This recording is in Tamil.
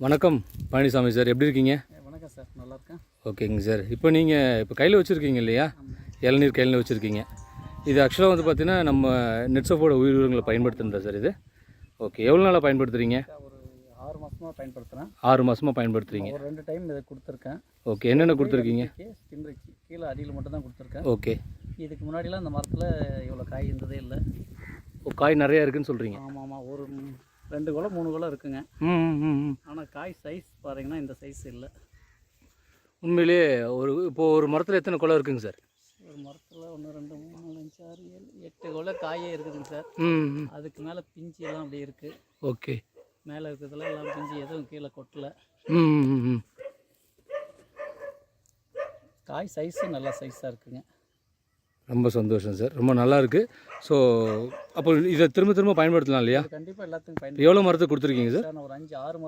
வணக்கம் பழனிசாமி சார், எப்படி இருக்கீங்க? வணக்கம் சார், நல்லா இருக்கேன். ஓகேங்க சார். இப்போ நீங்கள் கையில் வச்சுருக்கீங்க இல்லையா, இளநீர் கையில் வச்சுருக்கீங்க. இது ஆக்சுவலாக வந்து பார்த்தீங்கன்னா நம்ம நெட்சஃபோட உயிரினங்களை பயன்படுத்துகிறதா சார் இது? ஓகே, எவ்வளோ நாளாக பயன்படுத்துகிறீங்க? ஒரு 6 மாதமாக பயன்படுத்துகிறேன். 6 மாதமாக பயன்படுத்துகிறீங்க. ஒரு 2 டைம் இதை கொடுத்துருக்கேன். ஓகே, என்னென்ன கொடுத்துருக்கீங்க? ஸ்டிம்ரிச்சு கீழே அடியில் மட்டும் தான் கொடுத்துருக்கேன். ஓகே. இதுக்கு முன்னாடிலாம் இந்த மரத்தில் இவ்வளோ காய் இருந்ததே இல்லை. காய் நிறையா இருக்குதுன்னு சொல்கிறீங்க? ஆமாம், ஒரு 2 குலை 3 குலை இருக்குங்க. ஆனால் காய் சைஸ் பார்த்தீங்கன்னா இந்த சைஸ் இல்லை. உண்மையிலேயே ஒரு மரத்தில் எத்தனை குலை இருக்குங்க சார்? ஒரு மரத்தில் 1 2 3 4 5 6 7 8 குலை காயே இருக்குதுங்க சார். அதுக்கு மேலே பிஞ்சு எல்லாம் அப்படியே இருக்குது. ஓகே. மேலே இருக்கிறதுல எல்லாம் பிஞ்சு எதுவும் கீழே கொட்டலை. காய் சைஸும் நல்லா சைஸாக இருக்குங்க. ரொம்ப சந்தோஷம் சார், ரொம்ப நல்லா இருக்குது. ஸோ அப்போ இதை திரும்ப திரும்ப பயன்படுத்தலாம் இல்லையா? கண்டிப்பாக எல்லாத்துக்கும் பயன்படுத்த. எவ்வளோ மரத்துக்கு கொடுத்துருக்கீங்க சார்? நான் ஒரு 5 6 மரம்